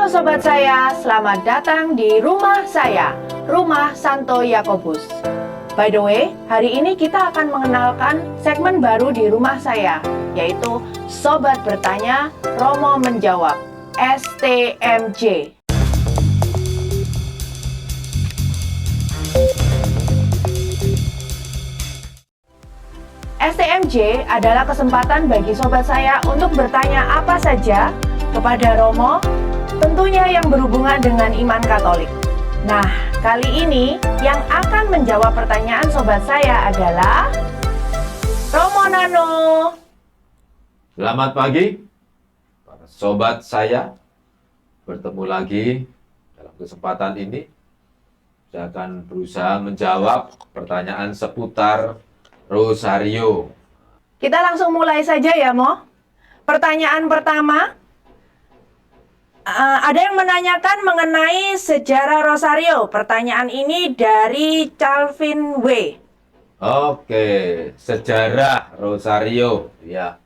sobat saya, selamat datang di rumah saya, Rumah Santo Yakobus. By the way, hari ini kita akan mengenalkan segmen baru di rumah saya, yaitu Sobat Bertanya, Romo Menjawab, STMJ. STMJ adalah kesempatan bagi sobat saya untuk bertanya apa saja kepada Romo, tentunya yang berhubungan dengan iman Katolik. Nah, kali ini yang akan menjawab pertanyaan sobat saya adalah Romo Nano. Selamat pagi, para sobat saya. Bertemu lagi dalam kesempatan ini. Saya akan berusaha menjawab pertanyaan seputar Rosario. Kita langsung mulai saja ya, Mo. Pertanyaan pertama, ada yang menanyakan mengenai sejarah Rosario. Pertanyaan ini dari Calvin W. Oke, sejarah Rosario. Ya,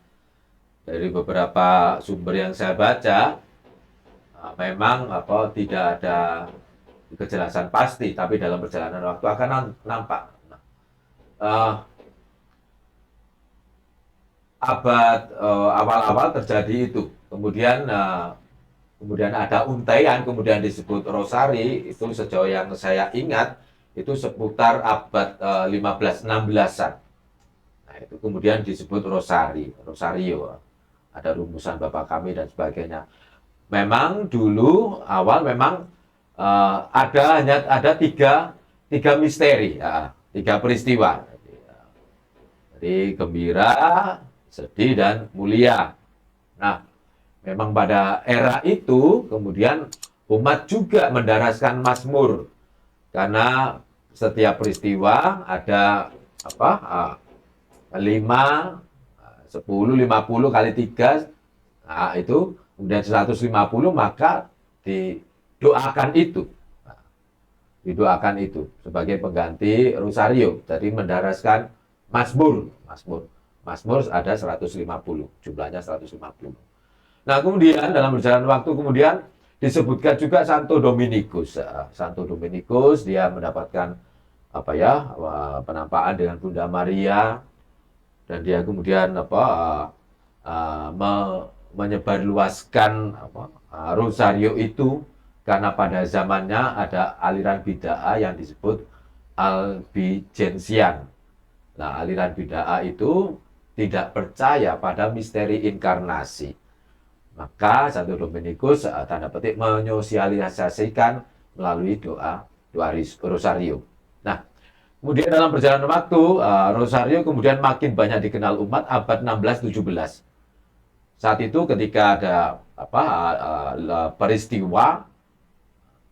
dari beberapa sumber yang saya baca, memang tidak ada kejelasan pasti, tapi dalam perjalanan waktu akan nampak. Abad awal-awal terjadi itu, kemudian ada untaian, kemudian disebut Rosari. Itu sejauh yang saya ingat itu seputar abad 15-16an. Nah, itu kemudian disebut Rosario. Ada rumusan Bapak kami dan sebagainya. Memang dulu awal memang ada tiga misteri, tiga peristiwa. Jadi gembira, sedih, dan mulia. Nah, memang pada era itu kemudian umat juga mendaraskan mazmur, karena setiap peristiwa ada 5, 10, 50 kali 3, nah itu kemudian 150, maka didoakan itu. Didoakan itu sebagai pengganti Rosario. Jadi mendaraskan mazmur ada 150, jumlahnya 150. Nah, kemudian dalam perjalanan waktu kemudian disebutkan juga Santo Dominikus. Santo Dominikus dia mendapatkan penampakan dengan Bunda Maria, dan dia kemudian menyebarluaskan Rosario itu karena pada zamannya ada aliran bid'ah yang disebut Albigensian. Nah, aliran bid'ah itu tidak percaya pada misteri inkarnasi. Maka Santo Dominikus tanda petik menyosialisasikan melalui doa Rosario. Nah, kemudian dalam perjalanan waktu Rosario kemudian makin banyak dikenal umat abad 16-17. Saat itu ketika ada peristiwa,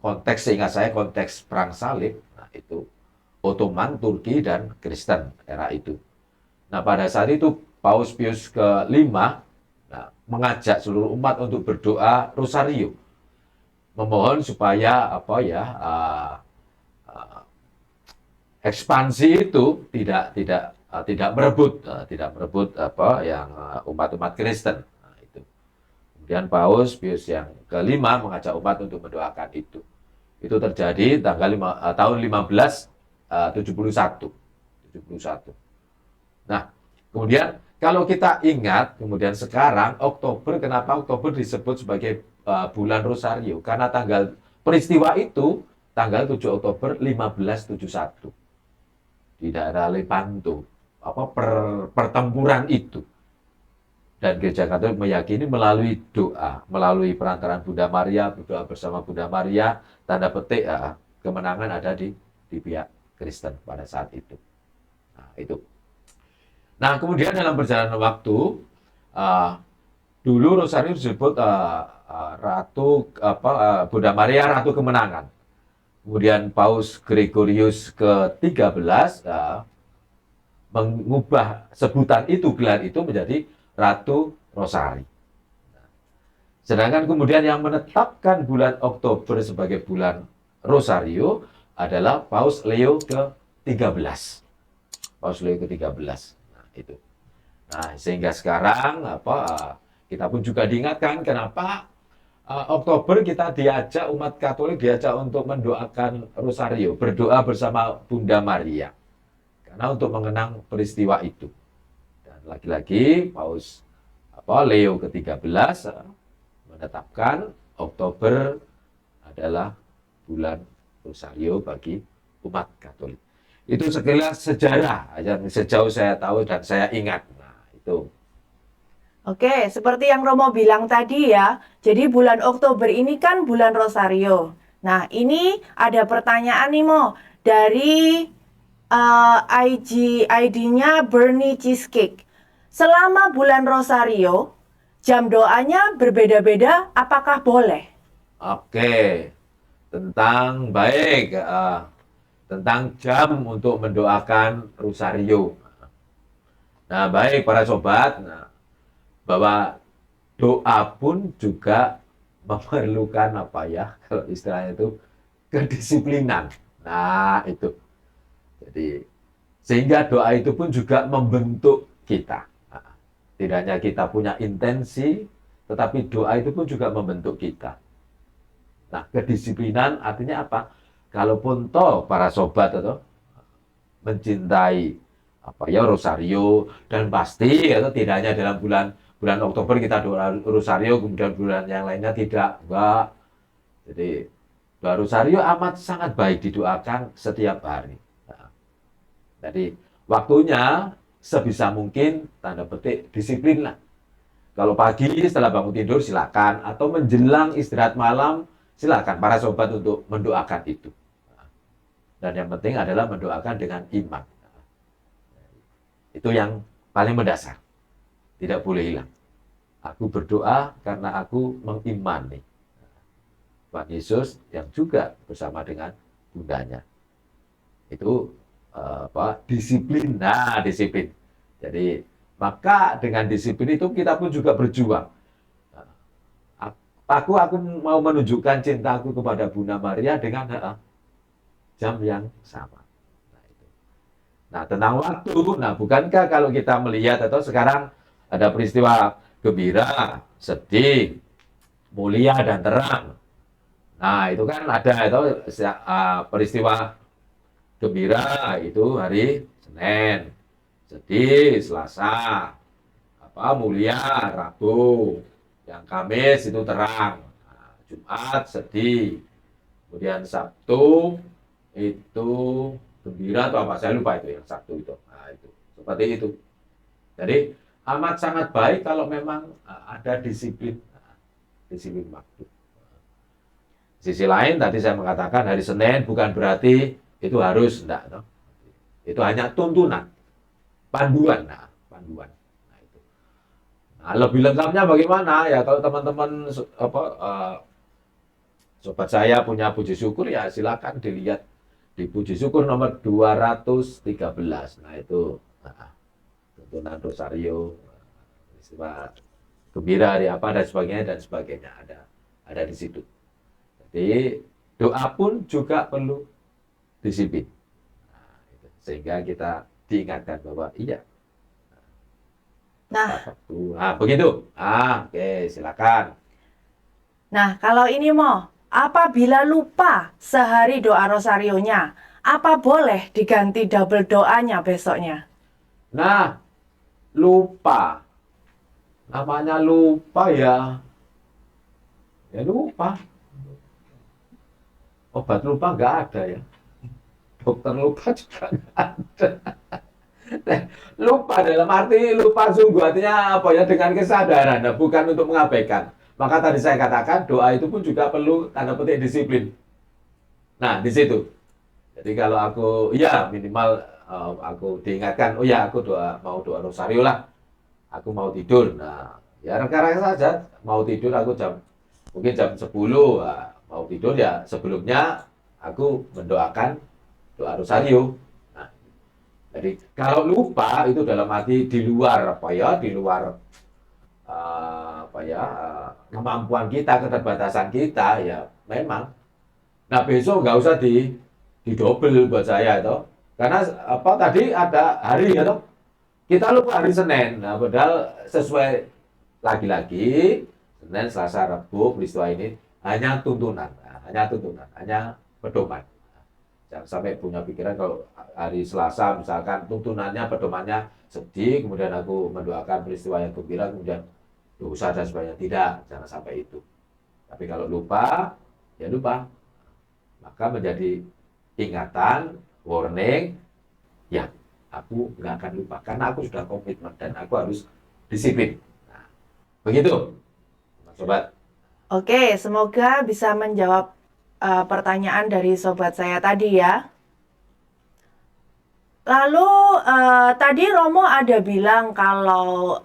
konteks seingat saya konteks perang salib, nah itu Ottoman, Turki, dan Kristen era itu. Nah, pada saat itu Paus Pius ke-5 mengajak seluruh umat untuk berdoa Rosario, memohon supaya ekspansi itu tidak merebut yang umat-umat Kristen. Nah, itu. Kemudian Paus Pius yang ke-5 mengajak umat untuk mendoakan itu. Itu terjadi tahun 1571. Nah, kemudian kalau kita ingat, kemudian sekarang Oktober, kenapa Oktober disebut sebagai bulan Rosario? Karena peristiwa itu tanggal 7 Oktober 1571 di daerah Lepanto, pertempuran itu. Dan Gereja Katolik meyakini melalui doa, melalui perantaraan Bunda Maria, berdoa bersama Bunda Maria, tanda petik kemenangan ada di pihak Kristen pada saat itu. Nah, itu. Nah, kemudian dalam perjalanan waktu, dulu Rosario disebut Bunda Maria Ratu Kemenangan. Kemudian Paus Gregorius ke-13 mengubah sebutan itu, gelar itu menjadi Ratu Rosari. Sedangkan kemudian yang menetapkan bulan Oktober sebagai bulan Rosario adalah Paus Leo ke-13. Paus Leo ke-13. Nah, itu. Nah, sehingga sekarang kita pun juga diingatkan kenapa Oktober kita diajak, umat Katolik diajak untuk mendoakan Rosario, berdoa bersama Bunda Maria. Karena untuk mengenang peristiwa itu. Dan lagi-lagi Paus Leo ke-13 menetapkan Oktober adalah bulan Rosario bagi umat Katolik. Itu sekilas sejarah yang sejauh saya tahu dan saya ingat. Nah, itu. Oke, seperti yang Romo bilang tadi ya, jadi bulan Oktober ini kan bulan Rosario. Nah, ini ada pertanyaan nih Mo, dari ID-nya Bernie Cheesecake. Selama bulan Rosario, jam doanya berbeda-beda, apakah boleh? Oke, tentang jam untuk mendoakan Rosario. Nah, baik para sobat, bahwa doa pun juga memerlukan kalau istilahnya itu kedisiplinan. Nah, itu. Jadi sehingga doa itu pun juga membentuk kita. Nah, tidak hanya kita punya intensi, tetapi doa itu pun juga membentuk kita. Nah, kedisiplinan artinya apa? Kalaupun para sobat atau mencintai Rosario, dan pasti tidak hanya dalam bulan Oktober kita doa Rosario, kemudian bulan yang lainnya tidak, enggak. Jadi doa Rosario amat sangat baik didoakan setiap hari. Nah, jadi waktunya sebisa mungkin tanda petik disiplin lah. Kalau pagi setelah bangun tidur silakan, atau menjelang istirahat malam silakan para sobat untuk mendoakan itu. Dan yang penting adalah mendoakan dengan iman. Itu yang paling mendasar. Tidak boleh hilang. Aku berdoa karena aku mengimani Tuhan Yesus yang juga bersama dengan bundanya. Itu disiplin. Nah, disiplin. Jadi maka dengan disiplin itu kita pun juga berjuang. Aku mau menunjukkan cintaku kepada Bunda Maria dengan jam yang sama. Nah, tentang waktu, bukankah kalau kita melihat atau sekarang ada peristiwa gembira, sedih, mulia dan terang. Nah, itu kan ada peristiwa gembira itu hari Senin, sedih Selasa, mulia Rabu, yang Kamis itu terang, nah, Jumat sedih, kemudian Sabtu itu gembira atau apa, saya lupa itu yang Sabtu itu. Nah, itu seperti itu. Jadi amat sangat baik kalau memang ada disiplin waktu. Sisi lain tadi saya mengatakan hari Senin bukan berarti itu harus, enggak, no? Itu hanya tuntunan, panduan. Panduan. Nah, lebih lengkapnya bagaimana ya, kalau teman-teman sobat saya punya puji syukur ya silakan dilihat di puji syukur nomor 213. Nah, itu tuntunan Rosario, peristiwa gembira hari apa dan sebagainya ada di situ. Jadi doa pun juga perlu disiplin. Nah, sehingga kita diingatkan bahwa iya. Nah, begitu. Oke, silakan. Nah, kalau ini apabila lupa sehari doa Rosarionya, apa boleh diganti double doanya besoknya? Nah, lupa. Namanya lupa ya. Ya lupa. Obat lupa nggak ada ya. Dokter lupa juga nggak ada. Lupa dalam arti lupa sungguh, artinya dengan kesadaran, bukan untuk mengabaikan. Maka tadi saya katakan doa itu pun juga perlu tanda petik disiplin. Nah, di situ. Jadi kalau aku minimal aku diingatkan, aku mau doa Rosario lah. Aku mau tidur. Nah, ya reka-reka saja mau tidur aku mungkin jam 10, mau tidur ya sebelumnya aku mendoakan doa Rosario. Jadi kalau lupa itu dalam arti di luar kemampuan kita, keterbatasan kita ya memang. Nah, besok nggak usah didobel buat saya itu. Karena tadi ada hari ya toh. Kita lupa hari Senin. Nah, padahal sesuai lagi-lagi Senin, Selasa, Rabu peristiwa ini hanya tuntunan, hanya pedoman. Jangan sampai punya pikiran kalau hari Selasa misalkan tuntunannya, pedomannya sedih, kemudian aku mendoakan peristiwa yang gembira, kemudian dosa dan sebagainya. Tidak, jangan sampai itu. Tapi kalau lupa, ya lupa. Maka menjadi ingatan, warning, ya aku nggak akan lupa. Karena aku sudah komitmen dan aku harus disiplin. Nah, begitu, sobat. Oke, semoga bisa menjawab pertanyaan dari sobat saya tadi ya. Lalu tadi Romo ada bilang kalau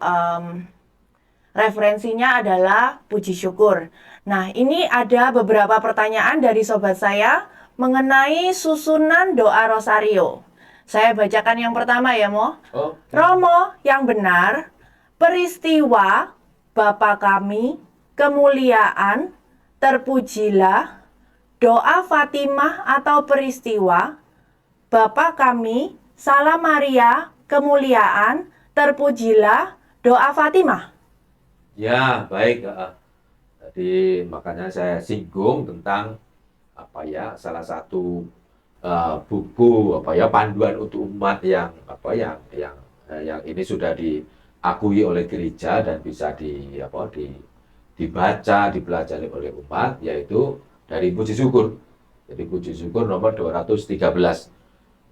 referensinya adalah puji syukur. Nah, ini ada beberapa pertanyaan dari sobat saya mengenai susunan doa rosario. Saya bacakan yang pertama ya, Mo. Oh, Romo yang benar, peristiwa Bapa kami, kemuliaan, terpujilah, doa Fatimah atau peristiwa, Bapa kami, Salam Maria, kemuliaan, terpujilah, doa Fatimah. ya, baik. Tadi makanya saya singgung tentang apa ya, salah satu buku apa ya, panduan untuk umat yang apa yang ini sudah diakui oleh gereja dan bisa dibaca, dipelajari oleh umat, yaitu dari puji syukur. Jadi puji syukur nomor 213.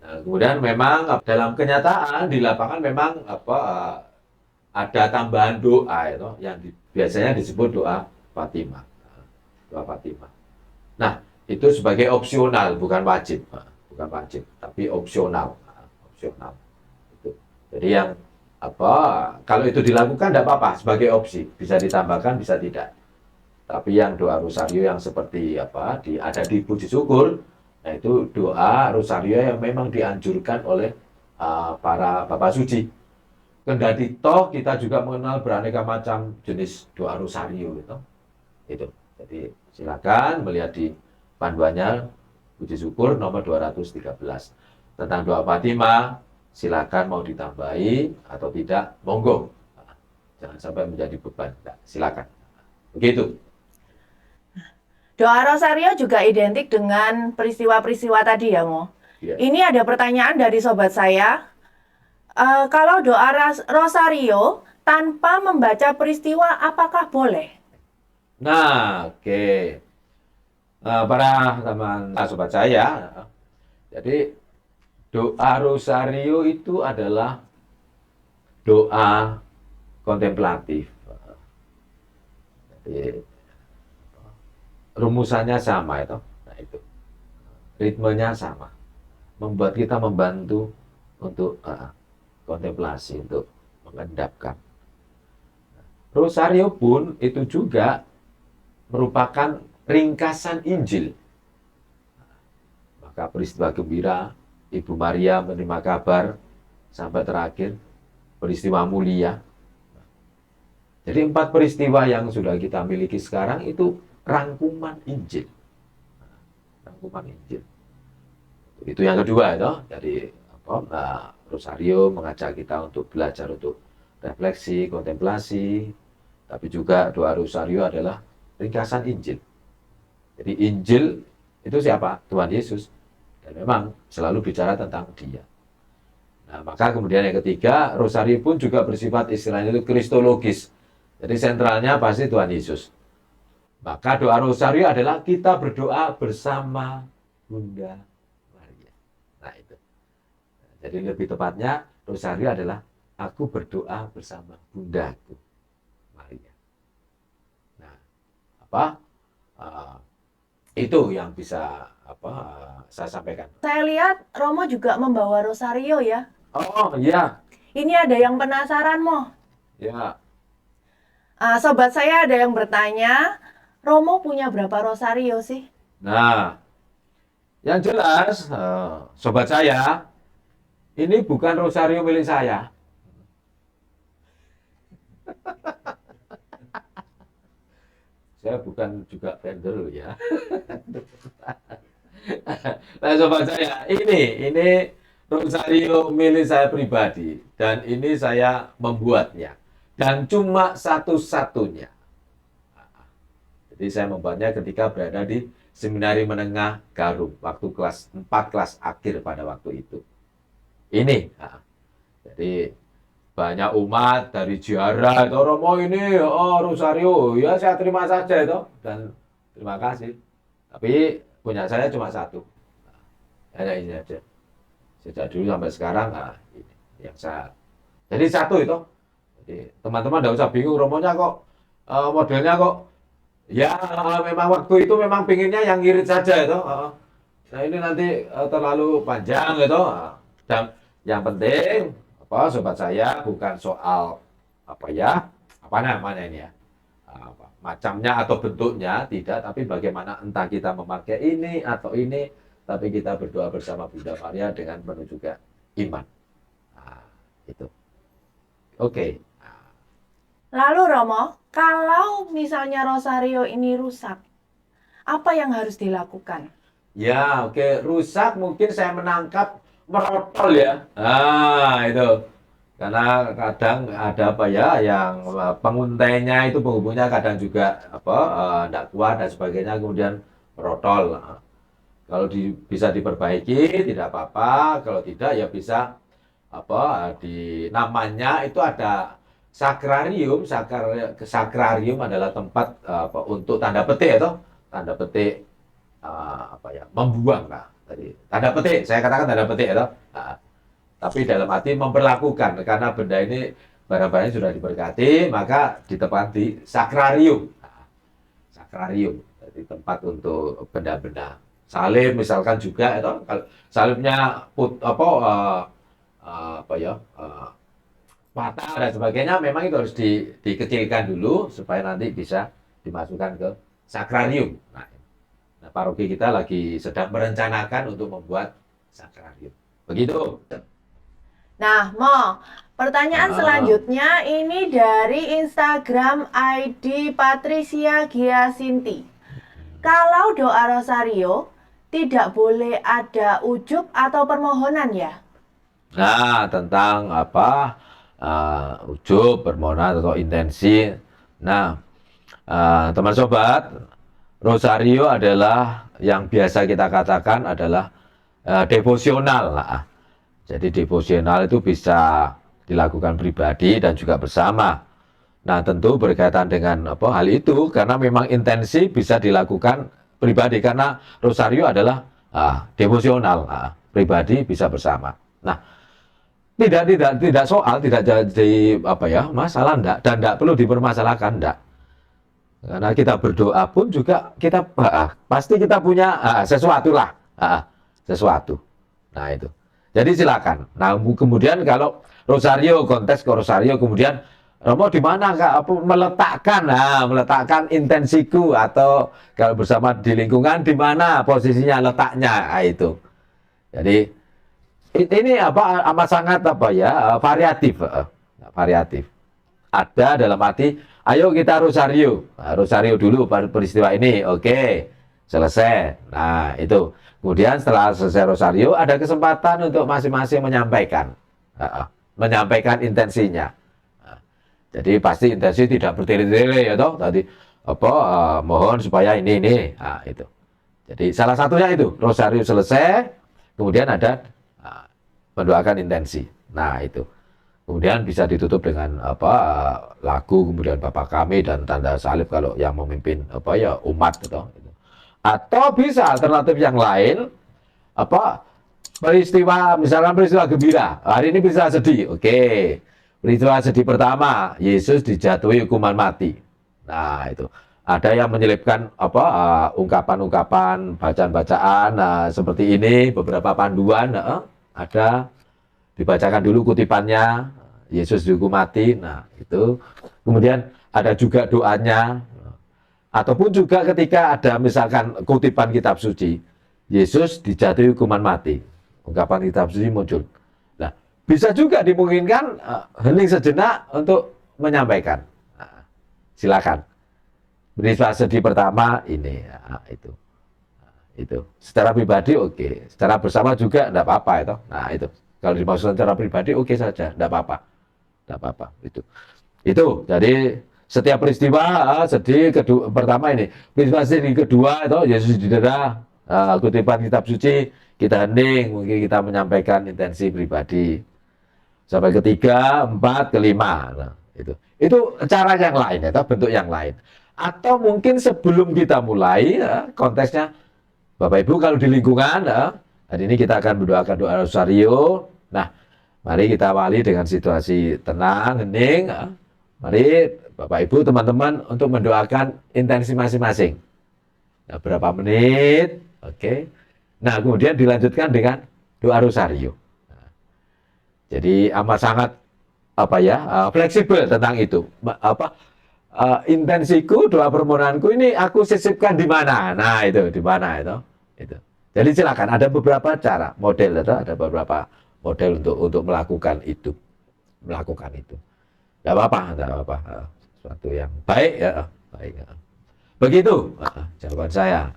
Nah, kemudian memang dalam kenyataan di lapangan memang ada tambahan doa itu yang biasanya disebut doa Fatimah. Doa Fatimah. Nah, itu sebagai opsional, bukan wajib, tapi opsional. Opsional. Itu. Jadi yang kalau itu dilakukan tidak apa-apa, sebagai opsi, bisa ditambahkan, bisa tidak. Tapi yang doa rosario yang seperti ada di puji syukur, nah itu doa rosario yang memang dianjurkan oleh para bapak suci. Kendati toh kita juga mengenal beraneka macam jenis doa rosario itu. Jadi silakan melihat di panduannya puji syukur nomor 213 tentang doa Fatimah. Silakan mau ditambahi atau tidak, monggo. Jangan sampai menjadi beban. Nah, silakan. Begitu. Doa rosario juga identik dengan peristiwa-peristiwa tadi ya, Mo. Ya. Ini ada pertanyaan dari sobat saya. Kalau doa rosario tanpa membaca peristiwa, apakah boleh? Nah, oke. Para teman sobat saya, jadi doa rosario itu adalah doa kontemplatif. Jadi rumusannya sama itu. Nah, itu. Ritmenya sama. Membuat kita membantu untuk kontemplasi, untuk mengendapkan. Rosario pun itu juga merupakan ringkasan Injil. Maka peristiwa gembira, Ibu Maria menerima kabar, sampai terakhir peristiwa mulia. Jadi 4 peristiwa yang sudah kita miliki sekarang itu rangkuman Injil. Rangkuman Injil. Itu yang kedua itu. Jadi rosario mengajak kita untuk belajar, untuk refleksi, kontemplasi. Tapi juga doa rosario adalah ringkasan Injil. Jadi Injil itu siapa? Tuhan Yesus. Dan memang selalu bicara tentang Dia. Nah, maka kemudian yang ketiga, rosario pun juga bersifat istilahnya itu kristologis. Jadi sentralnya pasti Tuhan Yesus. Maka doa rosario adalah kita berdoa bersama Bunda Maria. Nah, itu. Jadi lebih tepatnya rosario adalah aku berdoa bersama Bundaku Maria. Nah, itu yang bisa saya sampaikan. Saya lihat Romo juga membawa rosario ya. Oh iya. Ini ada yang penasaran, Mo. Ya. Sobat saya ada yang bertanya, Romo punya berapa rosario sih? Nah, yang jelas, sobat saya, ini bukan rosario milik saya. Saya bukan juga vendor ya. Nah, sobat saya, ini rosario milik saya pribadi dan ini saya membuatnya dan cuma satu-satunya. Jadi saya membuatnya ketika berada di Seminari Menengah Garum, waktu kelas 4, kelas akhir pada waktu itu. Ini, nah, jadi banyak umat dari ziarah itu, Romo ini, oh Rosario, ya saya terima saja itu, dan terima kasih. Tapi punya saya cuma satu, hanya ini aja. Sejak dulu sampai sekarang, nah, ini yang saya. Jadi satu itu. Jadi teman-teman tidak usah bingung, Romonya kok modelnya kok. Ya memang waktu itu memang pinginnya yang ngirit saja itu. Nah ini nanti terlalu panjang gitu. Dan yang penting apa sobat saya bukan soal apa ya, apa namanya ini ya, macamnya atau bentuknya tidak, tapi bagaimana entah kita memakai ini atau ini, tapi kita berdoa bersama Bunda Maria dengan penuh juga iman. Nah, itu. Oke. Lalu Romo, kalau misalnya rosario ini rusak, apa yang harus dilakukan? Ya, oke. Rusak mungkin saya menangkap merotol ya. Nah, itu. Karena kadang ada apa ya, yang penguntainya itu penghubungnya kadang juga apa tidak kuat dan sebagainya, kemudian merotol. Nah, kalau bisa diperbaiki tidak apa-apa, kalau tidak ya bisa apa di namanya itu ada sakrarium. Sakrarium adalah tempat apa, untuk tanda petik atau tanda petik apa ya, membuang lah tadi tanda petik, saya katakan tanda petik atau tapi dalam arti memperlakukan, karena benda ini barang-barangnya sudah diberkati, maka ditempati sakrarium. Sakrarium jadi tempat untuk benda-benda salib misalkan juga itu. Kalau salibnya apa ya patah dan sebagainya, memang itu harus dikecilkan dulu supaya nanti bisa dimasukkan ke sakrarium. Nah, paroki kita lagi sedang merencanakan untuk membuat sakrarium. Begitu. Nah, Mo, pertanyaan selanjutnya ini dari Instagram ID Patricia Giasinti. Kalau doa rosario tidak boleh ada ujub atau permohonan ya? Nah, tentang apa ujub, permohonan atau intensi. Nah, teman sobat, rosario adalah yang biasa kita katakan adalah devosional. Jadi devosional itu bisa dilakukan pribadi dan juga bersama. Nah, tentu berkaitan dengan apa hal itu, karena memang intensi bisa dilakukan pribadi, karena rosario adalah devosional, pribadi bisa bersama. Nah, tidak soal, tidak jadi apa ya masalah, enggak, dan enggak perlu dipermasalahkan, enggak. Karena kita berdoa pun juga kita pasti kita punya sesuatu lah, sesuatu. Nah itu. Jadi silakan. Nah kemudian kalau rosario, konteks ke rosario, kemudian Romo di mana Kak meletakkan intensiku, atau kalau bersama di lingkungan di mana posisinya letaknya, itu. Jadi ini apa amat sangat apa ya variatif. Ada dalam arti ayo kita rosario. Nah, rosario dulu peristiwa ini. Oke. Selesai. Nah, itu. Kemudian setelah selesai rosario ada kesempatan untuk masing-masing menyampaikan intensinya. Jadi pasti intensi tidak bertele-tele ya toh. Tadi apa mohon supaya ini. Nah, itu. Jadi salah satunya itu rosario selesai, kemudian ada mendoakan intensi. Nah, itu. Kemudian bisa ditutup dengan apa lagu, kemudian Bapa Kami dan tanda salib kalau yang memimpin apa ya umat gitu. Atau bisa alternatif yang lain apa peristiwa, misalkan peristiwa gembira. Hari ini bisa sedih. Oke. Peristiwa sedih pertama, Yesus dijatuhi hukuman mati. Nah, itu. Ada yang menyelipkan apa ungkapan-ungkapan, bacaan-bacaan seperti ini, beberapa panduan ada. Dibacakan dulu kutipannya, Yesus dihukum mati. Nah, itu. Kemudian ada juga doanya. Ataupun juga ketika ada misalkan kutipan kitab suci, Yesus dijatuhi hukuman mati. Ungkapan kitab suci muncul. Nah, bisa juga dimungkinkan hening sejenak untuk menyampaikan. Nah, silakan. Peristiwa sedih pertama ini, itu. Itu. Secara pribadi oke. Secara bersama juga enggak apa-apa itu. Nah, itu. Kalau dimaksudkan secara pribadi oke saja, enggak apa-apa. Enggak apa-apa itu. Itu. Jadi Setiap peristiwa sedih kedua, pertama ini, peristiwa sedih kedua itu Yesus didera, kutipan kitab suci, kita hening, mungkin kita menyampaikan intensi pribadi. Sampai ketiga, empat, kelima. Nah, itu cara yang lain, atau bentuk yang lain. Atau mungkin sebelum kita mulai, konteksnya, Bapak Ibu kalau di lingkungan, hari ini kita akan mendoakan doa rosario. Nah, mari kita awali dengan situasi tenang, hening. Mari Bapak Ibu, teman-teman untuk mendoakan intensi masing-masing. Nah, berapa menit, oke. Nah, kemudian dilanjutkan dengan doa rosario. Jadi amat sangat fleksibel tentang itu. Intensiku, doa permohonanku ini aku sisipkan di mana? Nah, itu di mana itu. Jadi silakan, ada beberapa cara, model itu, ada beberapa model untuk melakukan itu. Tidak apa-apa. Sesuatu yang baik ya, baik. Begitu jawaban saya.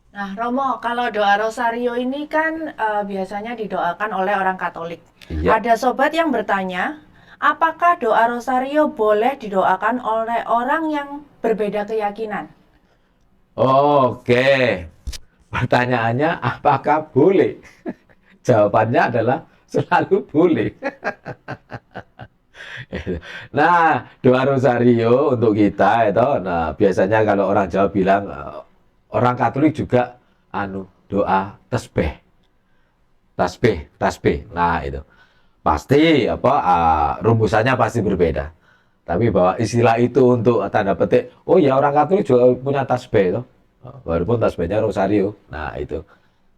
Nah, Romo, kalau doa rosario ini kan biasanya didoakan oleh orang Katolik. Iya. Ada sobat yang bertanya, apakah doa rosario boleh didoakan oleh orang yang berbeda keyakinan? Oke. Pertanyaannya apakah boleh? Jawabannya adalah selalu boleh. Nah, doa rosario untuk kita itu, nah biasanya kalau orang Jawa bilang, orang Katolik juga doa tasbih. Nah, itu pasti rumusannya pasti berbeda. Tapi bahwa istilah itu untuk tanda petik, oh ya orang Katolik juga punya tasbih itu. Walaupun tasbihnya rosario. Nah, itu.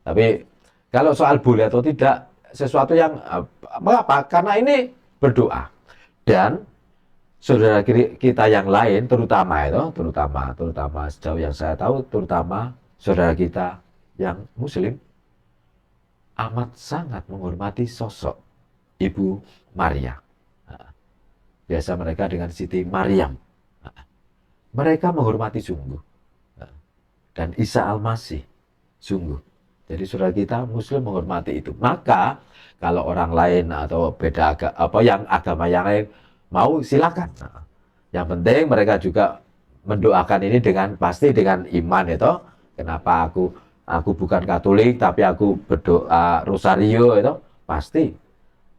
Tapi kalau soal boleh atau tidak, sesuatu yang mengapa? Karena ini berdoa. Dan saudara kita yang lain, terutama sejauh yang saya tahu, terutama saudara kita yang Muslim, amat sangat menghormati sosok Ibu Maria. Biasa mereka dengan Siti Maryam. Mereka menghormati sungguh. Dan Isa Al-Masih, sungguh. Jadi saudara kita Muslim menghormati itu. Maka kalau orang lain atau beda agama yang lain mau, silakan. Yang penting mereka juga mendoakan ini pasti dengan iman itu. Kenapa aku bukan Katolik tapi aku berdoa rosario itu pasti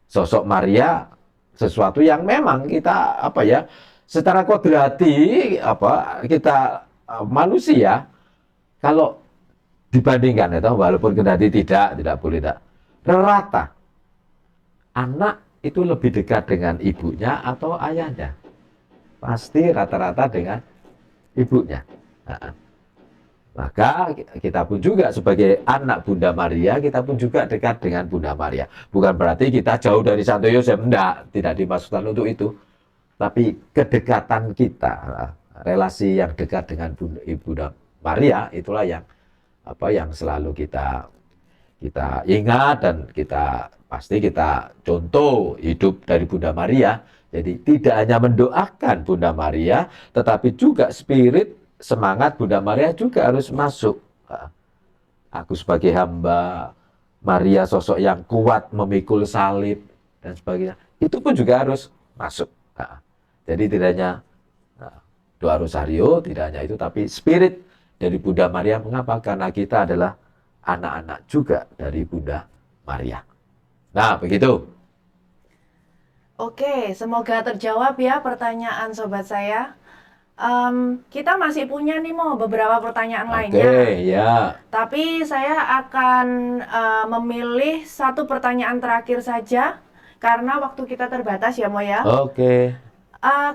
sosok Maria sesuatu yang memang kita secara kodrati kita manusia. Kalau dibandingkan itu, walaupun kendati tidak boleh rata, anak itu lebih dekat dengan ibunya atau ayahnya, pasti rata-rata dengan ibunya. Maka kita pun juga sebagai anak Bunda Maria, kita pun juga dekat dengan Bunda Maria. Bukan berarti kita jauh dari Santo Yosef, tidak dimaksudkan untuk itu. Tapi kedekatan kita, relasi yang dekat dengan Bunda Maria, itulah yang selalu kita ingat dan pasti kita contoh hidup dari Bunda Maria. Jadi tidak hanya mendoakan Bunda Maria, tetapi juga spirit semangat Bunda Maria juga harus masuk. Aku sebagai hamba, Maria sosok yang kuat memikul salib dan sebagainya, itu pun juga harus masuk. Jadi tidak hanya doa rosario, tidak hanya itu, tapi spirit dari Bunda Maria. Mengapa? Karena kita adalah anak-anak juga dari Bunda Maria. Nah, begitu. Oke, semoga terjawab ya pertanyaan sobat saya. Kita masih punya nih beberapa pertanyaan lainnya. Oke, ya. Tapi saya akan memilih satu pertanyaan terakhir saja karena waktu kita terbatas ya ya. Oke.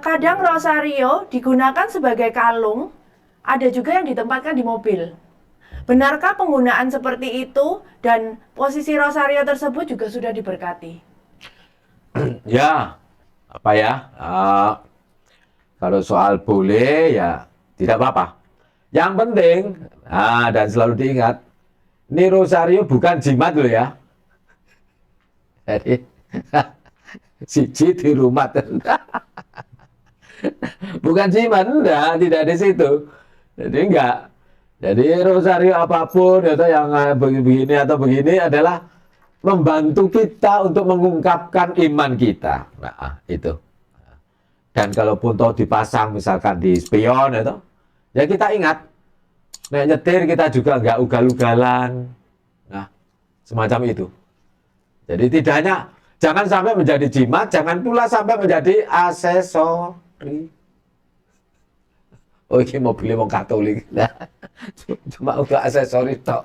Kadang rosario digunakan sebagai kalung, ada juga yang ditempatkan di mobil. Benarkah penggunaan seperti itu dan posisi rosario tersebut juga sudah diberkati? Ya, kalau soal boleh ya tidak apa-apa. Yang penting, dan selalu diingat, ini rosario bukan jimat loh ya. Jadi, siji di rumah. Bukan jimat, tidak di situ. Jadi enggak. Jadi rosario apapun atau yang begini atau begini adalah membantu kita untuk mengungkapkan iman kita. Nah, itu. Dan kalaupun toh dipasang misalkan di spion itu, ya kita ingat, nek nyetir kita juga nggak ugal-ugalan. Nah, semacam itu. Jadi tidak hanya, jangan sampai menjadi jimat, jangan pula sampai menjadi aksesori. Oh, ini mobilnya mau Katolik. Nah, cuma untuk aksesori tok.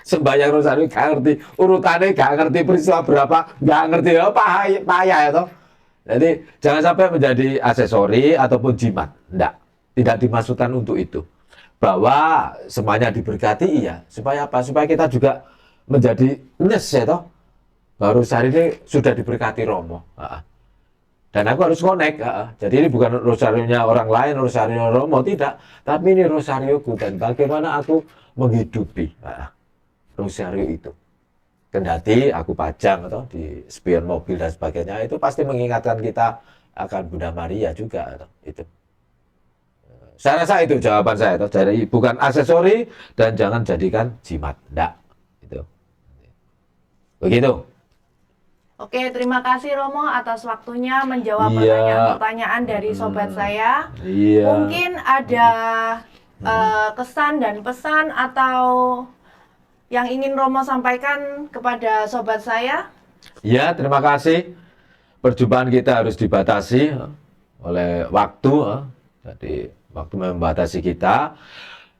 Sembahyang rosario gak ngerti urutannya, gak ngerti peristiwa berapa, gak ngerti apa payah ya toh. Jadi jangan sampai menjadi aksesori ataupun jimat. Tidak dimaksudkan untuk itu. Bahwa semuanya diberkati iya. Supaya apa? Supaya kita juga menjadi nyes ya toh. Baru sehari ini sudah diberkati Romo. Dan aku harus connect. Jadi ini bukan rosarionya orang lain, rosario Romo, tidak. Tapi ini rosarioku dan bagaimana aku menghidupi rosario itu. Kendati aku pajang atau di spion mobil dan sebagainya, itu pasti mengingatkan kita akan Bunda Maria juga. Itu. Saya rasa itu jawaban saya. Jadi bukan aksesori dan jangan jadikan jimat. Enggak. Itu. Begitu. Oke, terima kasih Romo atas waktunya menjawab Iya. pertanyaan-pertanyaan dari sobat saya. Iya. Mungkin ada kesan dan pesan atau yang ingin Romo sampaikan kepada sobat saya? Ya, terima kasih. Perjumpaan kita harus dibatasi oleh waktu. Jadi waktu membatasi kita.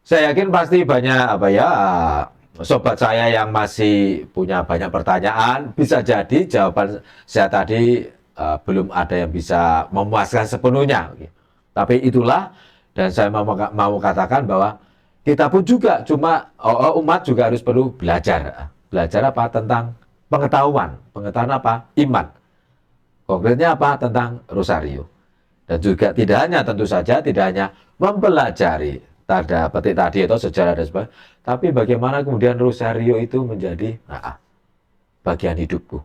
Saya yakin pasti banyak sobat saya yang masih punya banyak pertanyaan. Bisa jadi jawaban saya tadi belum ada yang bisa memuaskan sepenuhnya. Tapi itulah, dan saya mau katakan bahwa kita pun juga umat juga harus perlu belajar. Belajar apa? Tentang pengetahuan. Pengetahuan apa? Iman. Konkretnya apa? Tentang rosario. Dan juga tentu saja tidak hanya mempelajari tanda petik tadi atau sejarah dan sebagainya, tapi bagaimana kemudian rosario itu menjadi bagian hidupku.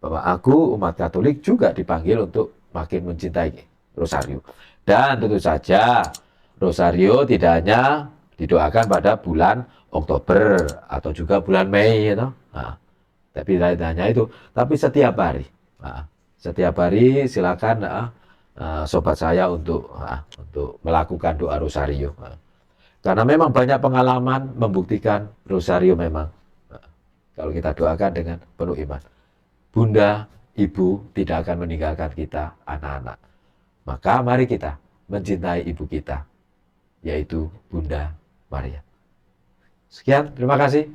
Bahwa aku umat Katolik juga dipanggil untuk makin mencintai rosario. Dan tentu saja rosario tidak hanya didoakan pada bulan Oktober atau juga bulan Mei, tapi tidak hanya itu, tapi setiap hari. Setiap hari silakan sobat saya untuk melakukan doa rosario. Karena memang banyak pengalaman membuktikan rosario memang kalau kita doakan dengan penuh iman, Bunda, Ibu tidak akan meninggalkan kita anak-anak. Maka mari kita mencintai ibu kita, yaitu Bunda Maria. Sekian, terima kasih.